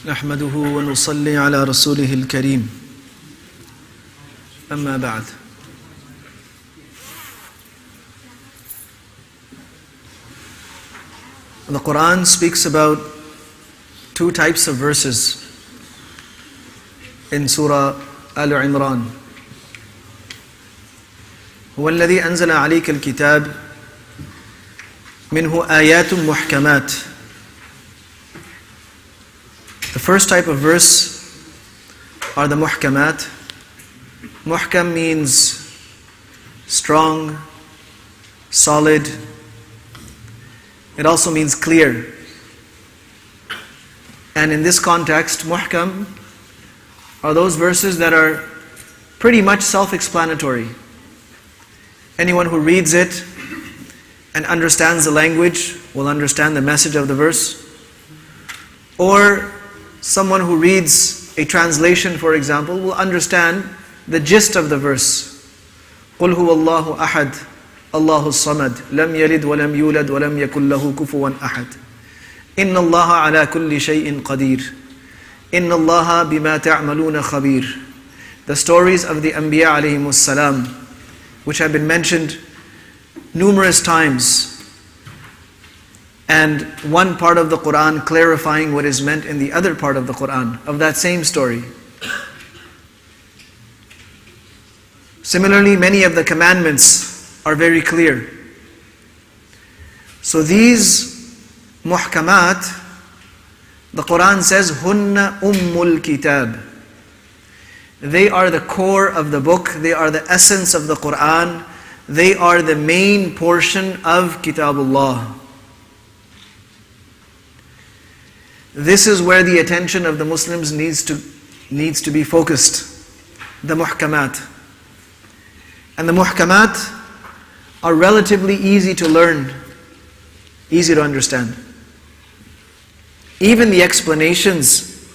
نحمده ونصلي على رسوله الكريم أما بعد. The Quran speaks about two types of verses in Surah Al-Imran. هو الذي أنزل عليك الكتاب منه آيات محكمات. The first type of verse are the muhkamat. Muhkam means strong, solid. It also means clear. And in this context, muhkam are those verses that are pretty much self-explanatory. Anyone who reads it and understands the language will understand the message of the verse. Or someone who reads a translation, for example, will understand the gist of the verse. قُلْ هُوَ اللَّهُ أَحَدٌ اللَّهُ الصَّمَدُ لَمْ يَلِدْ وَلَمْ يُولَدْ وَلَمْ يَكُنْ لَهُ كُفُوًا أَحَدٌ إِنَّ اللَّهَ عَلَى كُلِّ شَيْءٍ قَدِيرٌ إِنَّ اللَّهَ بِمَا تَعْمَلُونَ خَبِيرٌ. The stories of the Anbiya alayhimus salam, which have been mentioned numerous times, and one part of the Quran clarifying what is meant in the other part of the Quran, of that same story. Similarly, many of the commandments are very clear. So these muhkamat, the Quran says, Hunna ummul kitab. They are the core of the book, they are the essence of the Quran, they are the main portion of Kitabullah. This is where the attention of the Muslims needs to be focused. The muhkamat. And the muhkamat are relatively easy to learn, easy to understand. Even the explanations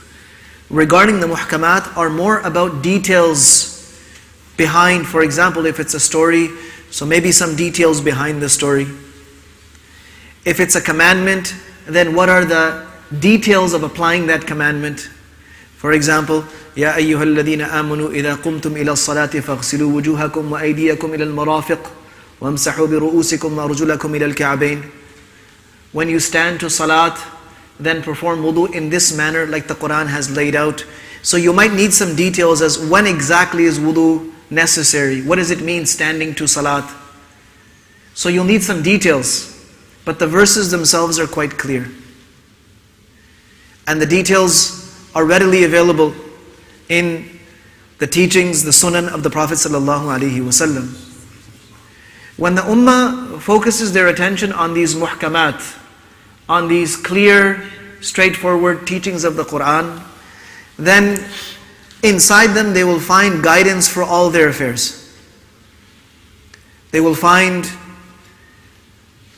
regarding the muhkamat are more about details behind. For example, if it's a story, so maybe some details behind the story. If it's a commandment, then what are the details of applying that commandment? For example, يا أيها الذين آمنوا إذا قمتم إلى الصلاة فاغسلوا وجوهكم وأيديكم إلى المرافق وامسحوا برؤوسكم وأرجلكم إلى الكعبين. When you stand to salat, then perform wudu in this manner like the Quran has laid out. So you might need some details as when exactly is wudu necessary. What does it mean standing to salat? So you'll need some details, but the verses themselves are quite clear. And the details are readily available in the teachings, the sunan of the Prophet ﷺ. When the ummah focuses their attention on these muhkamat, on these clear, straightforward teachings of the Quran, then inside them they will find guidance for all their affairs. They will find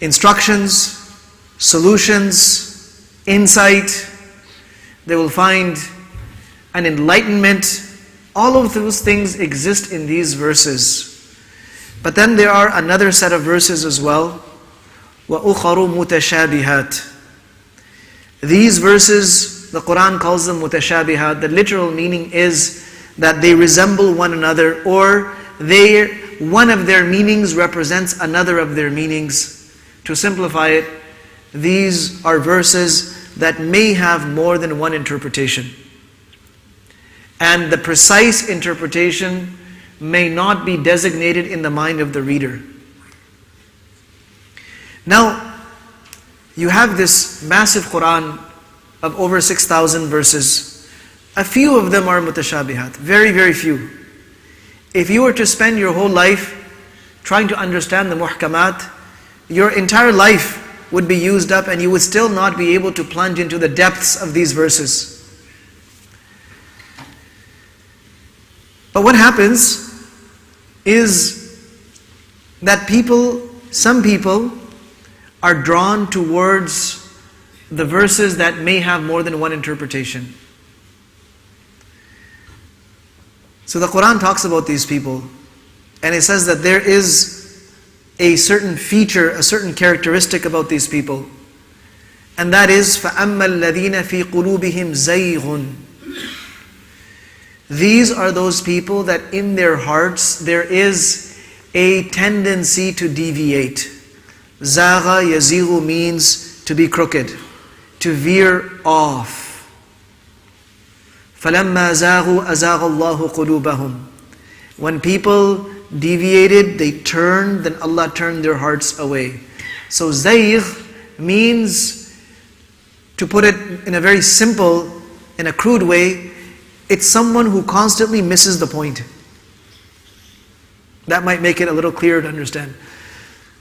instructions, solutions, insight. They will find an enlightenment. All of those things exist in these verses. But then there are another set of verses as well. وَأُخَرُ مُتَشَابِهَاتٍ. These verses, the Quran calls them mutashabihat. The literal meaning is that they resemble one another, or one of their meanings represents another of their meanings. To simplify it, these are verses that may have more than one interpretation. And the precise interpretation may not be designated in the mind of the reader. Now, you have this massive Quran of over 6,000 verses. A few of them are mutashabihat, very, very few. If you were to spend your whole life trying to understand the muhkamat, your entire life would be used up and you would still not be able to plunge into the depths of these verses. But what happens is that some people are drawn towards the verses that may have more than one interpretation. So the Quran talks about these people, and it says that there is a certain feature, a certain characteristic about these people. And that is فَأَمَّا الَّذِينَ فِي قُلُوبِهِمْ زَيْغٌ. These are those people that in their hearts there is a tendency to deviate. Zagha yazighu means to be crooked, to veer off. فَلَمَّا زَاغُوا أَزَاغَ اللَّهُ قُلُوبَهُمْ. When people deviated, they turned, then Allah turned their hearts away. So zayg means, to put it in a very simple, in a crude way, it's someone who constantly misses the point. That might make it a little clearer to understand.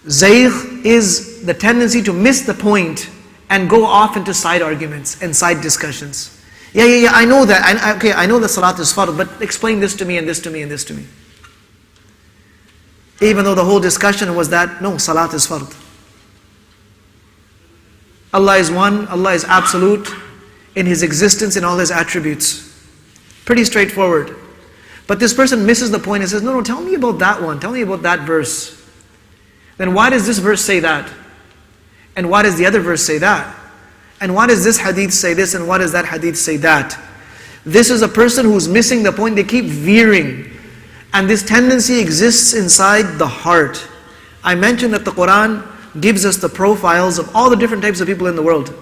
Zayg is the tendency to miss the point and go off into side arguments and side discussions. Yeah, I know that. Okay, I know that salat is fard, but explain this to me and this to me and this to me. Even though the whole discussion was that, no, salat is fard. Allah is one, Allah is absolute in His existence, in all His attributes. Pretty straightforward. But this person misses the point and says, no, tell me about that one, tell me about that verse. Then why does this verse say that? And why does the other verse say that? And why does this hadith say this and why does that hadith say that? This is a person who's missing the point. They keep veering. And this tendency exists inside the heart. I mentioned that the Quran gives us the profiles of all the different types of people in the world.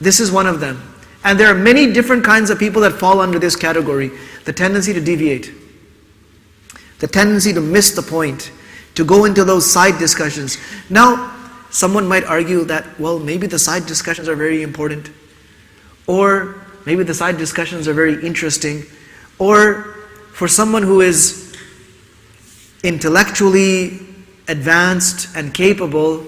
This is one of them. And there are many different kinds of people that fall under this category. The tendency to deviate. The tendency to miss the point. To go into those side discussions. Now, someone might argue that, well, maybe the side discussions are very important. Or maybe the side discussions are very interesting. Or for someone who is intellectually advanced and capable,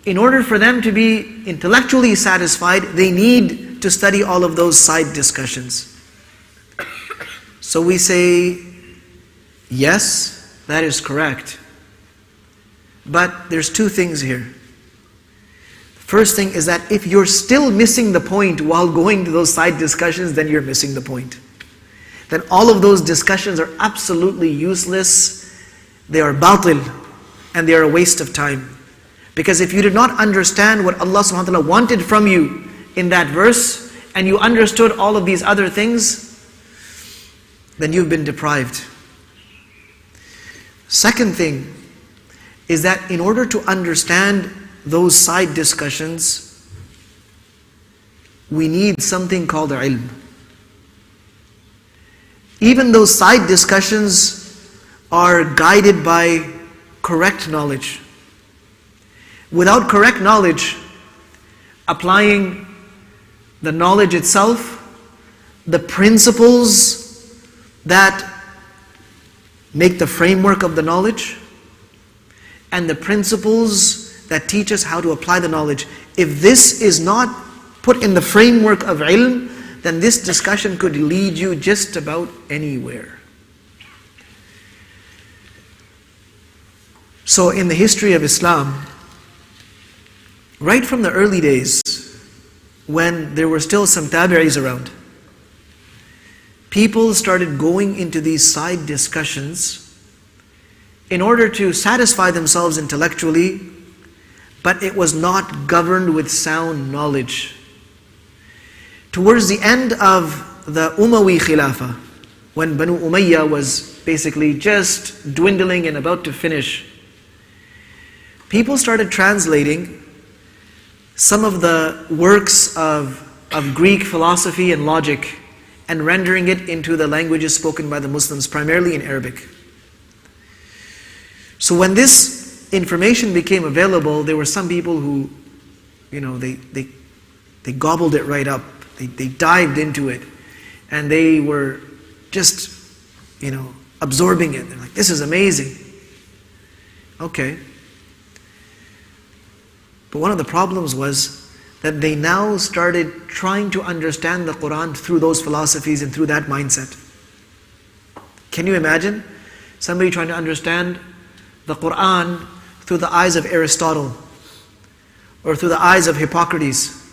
in order for them to be intellectually satisfied, they need to study all of those side discussions. So we say, yes, that is correct. But there's two things here. First thing is that if you're still missing the point while going to those side discussions, then you're missing the point. Then all of those discussions are absolutely useless. They are batil and they are a waste of time. Because if you did not understand what Allah subhanahu wa ta'ala wanted from you in that verse, and you understood all of these other things, then you've been deprived. Second thing is that in order to understand those side discussions, we need something called ilm. Even those side discussions are guided by correct knowledge. Without correct knowledge, applying the knowledge itself, the principles that make the framework of the knowledge, and the principles that teach us how to apply the knowledge. If this is not put in the framework of ilm, then this discussion could lead you just about anywhere. So in the history of Islam, right from the early days, when there were still some tabi'is around, people started going into these side discussions in order to satisfy themselves intellectually, but it was not governed with sound knowledge. Towards the end of the Umayyi Khilafah, when Banu Umayyah was basically just dwindling and about to finish, people started translating some of the works of Greek philosophy and logic and rendering it into the languages spoken by the Muslims, primarily in Arabic. So when this information became available, there were some people who, they gobbled it right up. They dived into it. And they were just, absorbing it. They're like, this is amazing. Okay. But one of the problems was that they now started trying to understand the Quran through those philosophies and through that mindset. Can you imagine somebody trying to understand the Quran through the eyes of Aristotle, or through the eyes of Hippocrates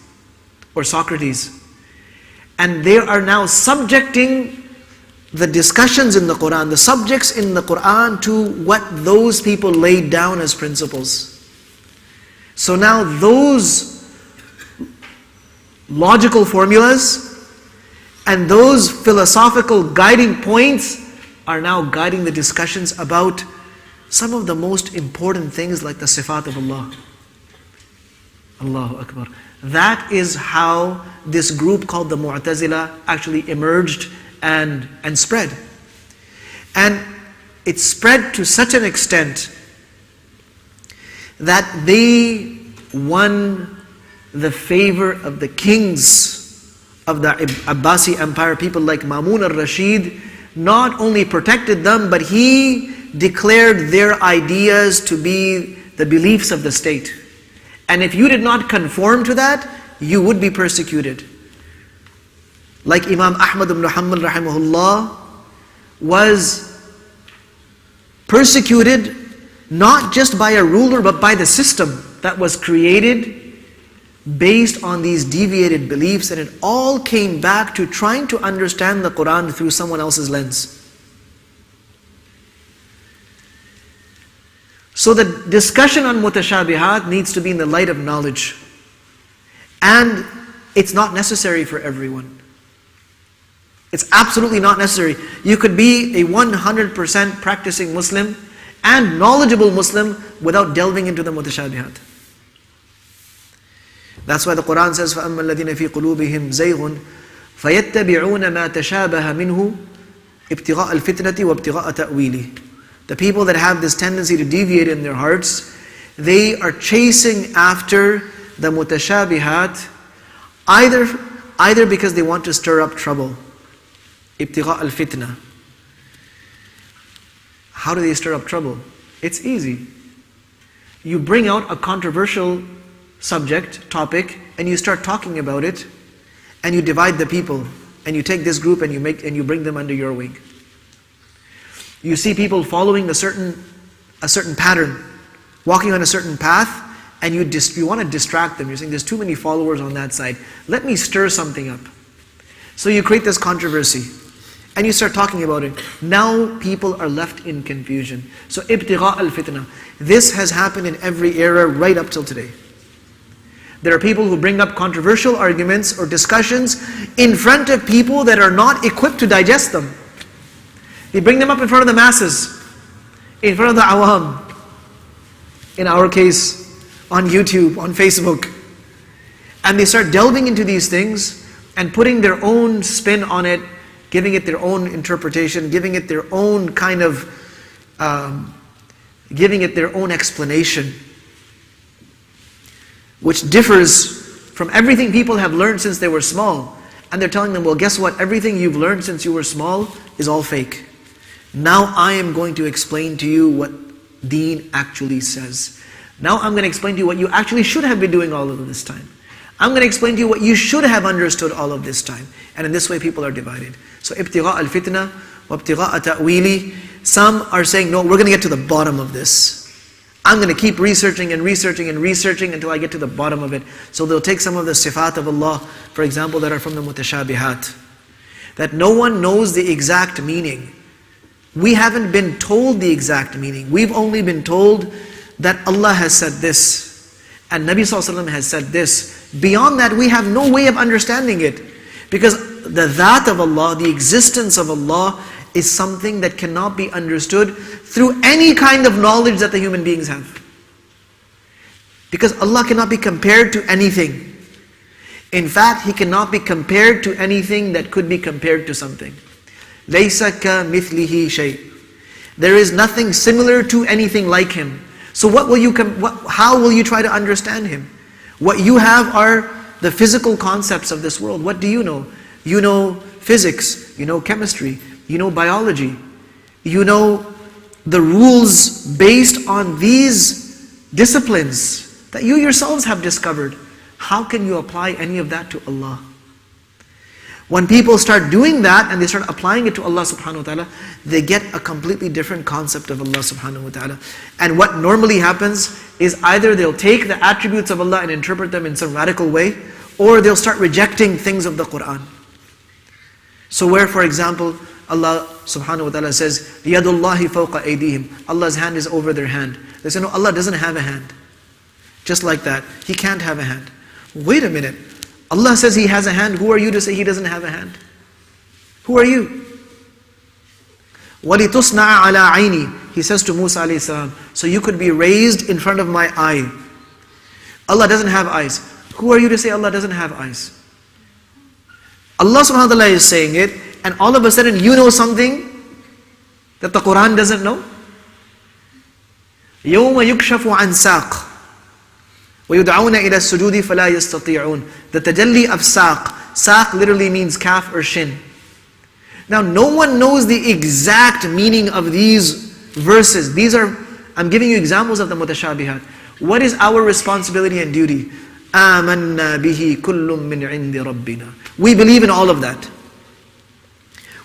or Socrates? And they are now subjecting the discussions in the Quran, the subjects in the Quran, to what those people laid down as principles. So now those logical formulas, and those philosophical guiding points are now guiding the discussions about some of the most important things like the Sifat of Allah. Allahu Akbar. That is how this group called the Mu'tazila actually emerged and spread. And it spread to such an extent that they won the favor of the kings of the Abbasi Empire, people like Ma'mun al-Rashid. Not only protected them, but he declared their ideas to be the beliefs of the state. And if you did not conform to that, you would be persecuted. Like Imam Ahmad ibn Hanbal rahimahullah was persecuted not just by a ruler but by the system that was created based on these deviated beliefs, and it all came back to trying to understand the Quran through someone else's lens. So the discussion on mutashabihat needs to be in the light of knowledge. And it's not necessary for everyone. It's absolutely not necessary. You could be a 100% practicing Muslim and knowledgeable Muslim without delving into the mutashabihat. That's why the Quran says, فَأَمَّا الَّذِينَ فِي قُلُوبِهِمْ زَيْغٌ فَيَتَّبِعُونَ مَا تَشَابَهَ مِنْهُ ابْتِغَاءَ الْفِتْنَةِ وَابْتِغَاءَ تَأْوِيلِهِ. The people that have this tendency to deviate in their hearts, they are chasing after the mutashabihat either because they want to stir up trouble. ابْتِغَاءَ الْفِتْنَةِ. How do they stir up trouble? It's easy. You bring out a controversial subject, topic, and you start talking about it, and you divide the people, and you take this group and you bring them under your wing. You see people following a certain pattern, walking on a certain path, and you want to distract them. You're saying, there's too many followers on that side. Let me stir something up. So you create this controversy, and you start talking about it. Now people are left in confusion. So ibtigha al-fitna. This has happened in every era right up till today. There are people who bring up controversial arguments or discussions in front of people that are not equipped to digest them. They bring them up in front of the masses, in front of the awam. In our case, on YouTube, on Facebook. And they start delving into these things and putting their own spin on it, giving it their own interpretation, giving it their own kind of, giving it their own explanation, which differs from everything people have learned since they were small. And they're telling them, well, guess what? Everything you've learned since you were small is all fake. Now I am going to explain to you what Deen actually says. Now I'm going to explain to you what you actually should have been doing all of this time. I'm going to explain to you what you should have understood all of this time. And in this way people are divided. So ibtigha al-fitna wa ibtigha ta'wili. Some are saying, no, we're going to get to the bottom of this. I'm going to keep researching and researching and researching until I get to the bottom of it. So they'll take some of the sifat of Allah, for example, that are from the mutashabihat, that no one knows the exact meaning. We haven't been told the exact meaning. We've only been told that Allah has said this, and Nabi ﷺ has said this. Beyond that, we have no way of understanding it. Because the dhat of Allah, the existence of Allah, is something that cannot be understood through any kind of knowledge that the human beings have. Because Allah cannot be compared to anything. In fact, He cannot be compared to anything that could be compared to something. لَيْسَ كَمِثْلِهِ شَيْءٍ. There is nothing similar to anything like Him. So how will you try to understand Him? What you have are the physical concepts of this world. What do you know? You know physics, you know chemistry, you know biology, you know the rules based on these disciplines that you yourselves have discovered. How can you apply any of that to Allah? When people start doing that and they start applying it to Allah subhanahu wa ta'ala, they get a completely different concept of Allah subhanahu wa ta'ala. And what normally happens is either they'll take the attributes of Allah and interpret them in some radical way, or they'll start rejecting things of the Quran. So where, for example, Allah subhanahu wa ta'ala says, يَدُ اللَّهِ فَوْقَ أَيْدِيهِمْ. Allah's hand is over their hand. They say, no, Allah doesn't have a hand. Just like that. He can't have a hand. Wait a minute. Allah says He has a hand. Who are you to say He doesn't have a hand? Who are you? وَلِتُصْنَعَ عَلَىٰ عَيْنِي, He says to Musa alayhi salam, so you could be raised in front of my eye. Allah doesn't have eyes. Who are you to say Allah doesn't have eyes? Allah subhanahu wa ta'ala is saying it, and all of a sudden you know something that the Quran doesn't know? يَوْمَ يُكْشَفُ عَنْ سَاقٍ وَيُدْعَوْنَ إِلَى السُّجُودِ فَلَا يَسْتَطِيعُونَ. The tajalli of saq. Saq literally means calf or shin. Now no one knows the exact meaning of these verses. These are, I'm giving you examples of the mutashabihat. What is our responsibility and duty? آمَنَّا بِهِ كُلٌّ مِّنْ عِنْدِ رَبِّنَا. We believe in all of that.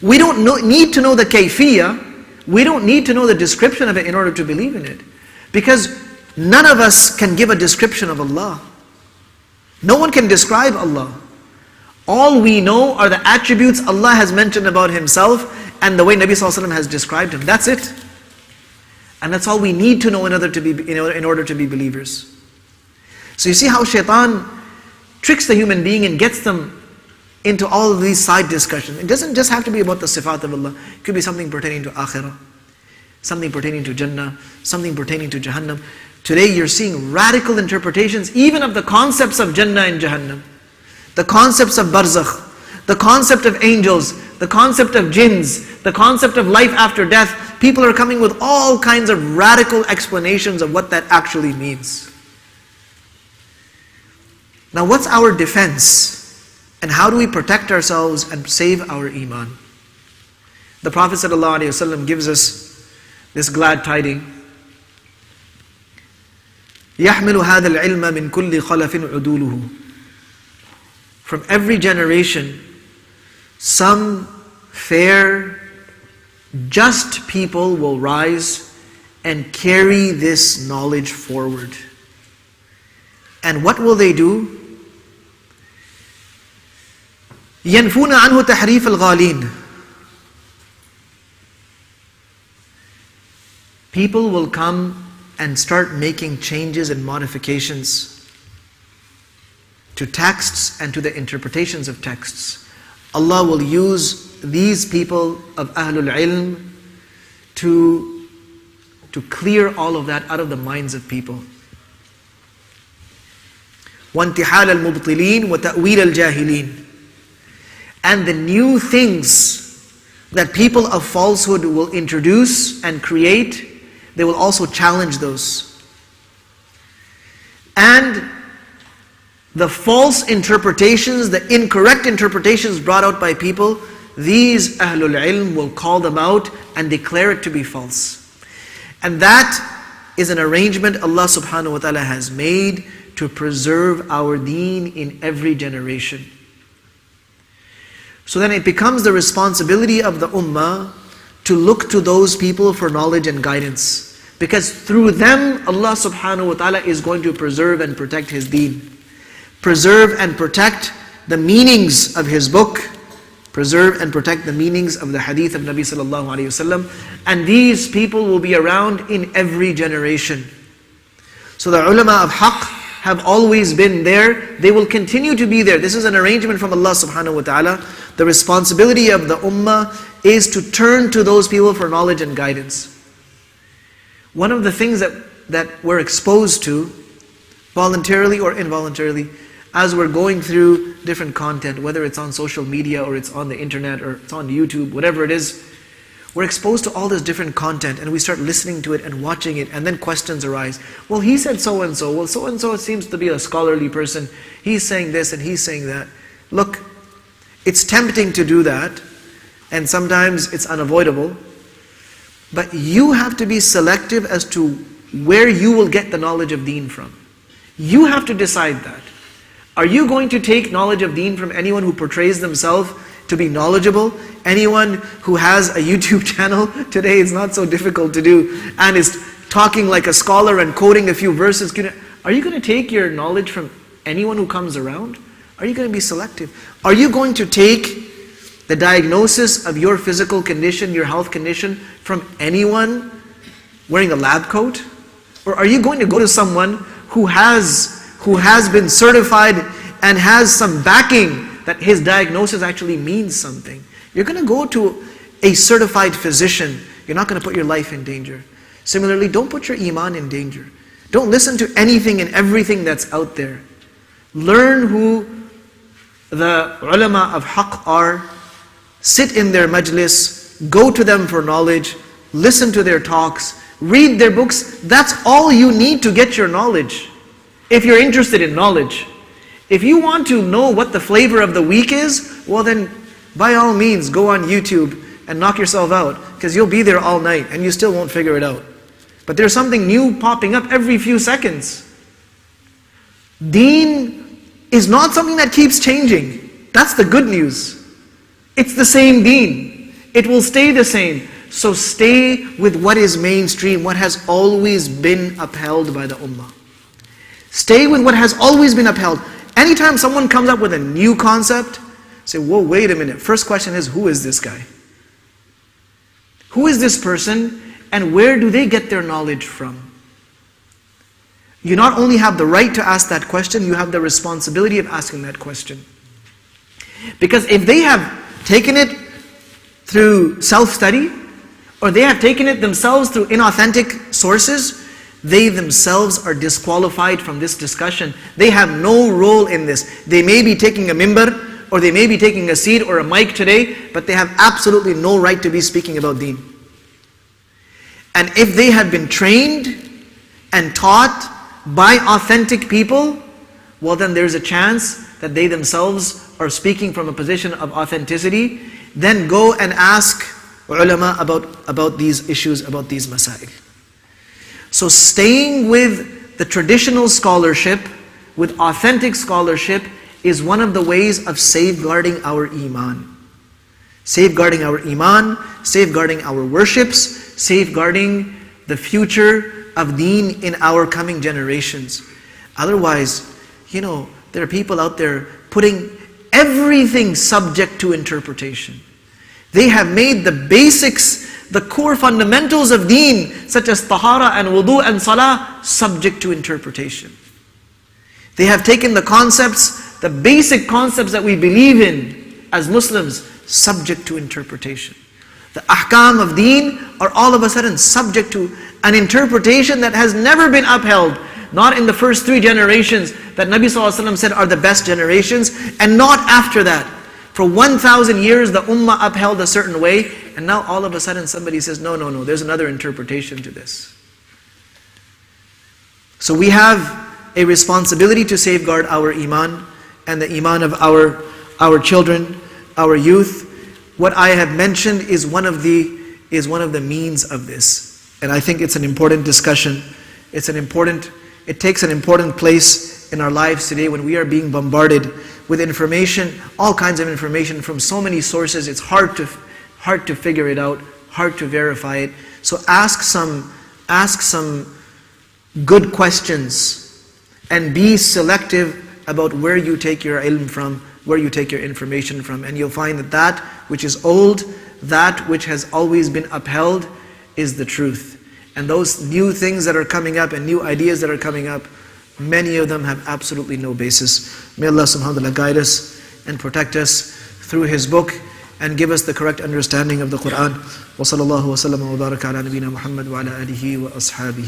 We don't need to know the kayfiyah. We don't need to know the description of it in order to believe in it. Because none of us can give a description of Allah. No one can describe Allah. All we know are the attributes Allah has mentioned about Himself and the way Nabi Sallallahu Alaihi Wasallam has described Him. That's it. And that's all we need to know in order to be believers. So you see how shaitan tricks the human being and gets them into all of these side discussions. It doesn't just have to be about the sifat of Allah. It could be something pertaining to akhirah, something pertaining to Jannah, something pertaining to Jahannam. Today you're seeing radical interpretations even of the concepts of Jannah and Jahannam. The concepts of barzakh, the concept of angels, the concept of jinns, the concept of life after death. People are coming with all kinds of radical explanations of what that actually means. Now what's our defense? And how do we protect ourselves and save our iman? The Prophet ﷺ gives us this glad tiding. يَحْمِلُ هَذَا الْعِلْمَ مِنْ كُلِّ خَلَفٍ عُدُولُهُ. From every generation, some fair, just people will rise and carry this knowledge forward. And what will they do? يَنْفُونَ عَنْهُ تَحْرِيفَ الْغَالِينَ. People will come and start making changes and modifications to texts and to the interpretations of texts. Allah will use these people of Ahlul Ilm to clear all of that out of the minds of people. وَانْتِحَالَ الْمُبْطِلِينَ وَتَأْوِيلَ الْجَاهِلِينَ. And the new things that people of falsehood will introduce and create, they will also challenge those. And the false interpretations, the incorrect interpretations brought out by people, these Ahlul Ilm will call them out and declare it to be false. And that is an arrangement Allah subhanahu wa ta'ala has made to preserve our deen in every generation. So then it becomes the responsibility of the ummah to look to those people for knowledge and guidance. Because through them, Allah subhanahu wa ta'ala is going to preserve and protect His deen. Preserve and protect the meanings of His book. Preserve and protect the meanings of the hadith of Nabi sallallahu alayhi wasallam. And these people will be around in every generation. So the ulama of haqq have always been there. They will continue to be there. This is an arrangement from Allah subhanahu wa ta'ala. The responsibility of the ummah is to turn to those people for knowledge and guidance. One of the things that we're exposed to, voluntarily or involuntarily, as we're going through different content, whether it's on social media or it's on the internet or it's on YouTube, whatever it is, we're exposed to all this different content and we start listening to it and watching it, and then questions arise. Well, he said so and so. Well, so and so seems to be a scholarly person. He's saying this and he's saying that. Look, it's tempting to do that, and sometimes it's unavoidable. But you have to be selective as to where you will get the knowledge of deen from. You have to decide that. Are you going to take knowledge of deen from anyone who portrays themselves to be knowledgeable? Anyone who has a YouTube channel today, it's not so difficult to do, and is talking like a scholar and quoting a few verses. Are you going to take your knowledge from anyone who comes around? Are you going to be selective? Are you going to take the diagnosis of your physical condition, your health condition, from anyone wearing a lab coat? Or are you going to go to someone who has been certified and has some backing that his diagnosis actually means something, you're going to go to a certified physician. You're not going to put your life in danger. Similarly, don't put your iman in danger. Don't listen to anything and everything that's out there. Learn who the ulama of haqq are. Sit in their majlis. Go to them for knowledge. Listen to their talks. Read their books. That's all you need to get your knowledge. If you're interested in knowledge. If you want to know what the flavor of the week is, well then, by all means, go on YouTube and knock yourself out, because you'll be there all night and you still won't figure it out. But there's something new popping up every few seconds. Deen is not something that keeps changing. That's the good news. It's the same deen. It will stay the same. So stay with what is mainstream, what has always been upheld by the ummah. Stay with what has always been upheld. Anytime someone comes up with a new concept, say, whoa, wait a minute. First question is, who is this guy? Who is this person, and where do they get their knowledge from? You not only have the right to ask that question, you have the responsibility of asking that question. Because if they have taken it through self-study, or they have taken it themselves through inauthentic sources, they themselves are disqualified from this discussion. They have no role in this. They may be taking a mimbar, or they may be taking a seat or a mic today, but they have absolutely no right to be speaking about deen. And if they have been trained and taught by authentic people, well then there's a chance that they themselves are speaking from a position of authenticity. Then go and ask ulama about these issues, about these masail. So staying with the traditional scholarship, with authentic scholarship, is one of the ways of safeguarding our iman. Safeguarding our iman, safeguarding our worships, safeguarding the future of deen in our coming generations. Otherwise, there are people out there putting everything subject to interpretation. They have made the basics, the core fundamentals of deen, such as tahara and wudu and salah, subject to interpretation. They have taken the concepts, the basic concepts that we believe in as Muslims, subject to interpretation. The ahkam of deen are all of a sudden subject to an interpretation that has never been upheld. Not in the first 3 generations that Nabi ﷺ said are the best generations, and not after that. For 1,000 years the ummah upheld a certain way, and now all of a sudden somebody says, no, there's another interpretation to this. So we have a responsibility to safeguard our iman and the iman of our children, our youth. What I have mentioned is one of the means of this. And I think it's an important discussion. It takes an important place in our lives today when we are being bombarded with information, all kinds of information from so many sources. It's hard to figure it out, hard to verify it. So ask some good questions and be selective about where you take your ilm from, where you take your information from. And you'll find that which is old, that which has always been upheld, is the truth. And those new things that are coming up and new ideas that are coming up, many of them have absolutely no basis. May Allah subhanahu wa ta'ala guide us and protect us through His book and give us the correct understanding of the Qur'an. Wa sallallahu wa sallam wa baraka ala nabina Muhammad wa ala alihi wa ashabihi.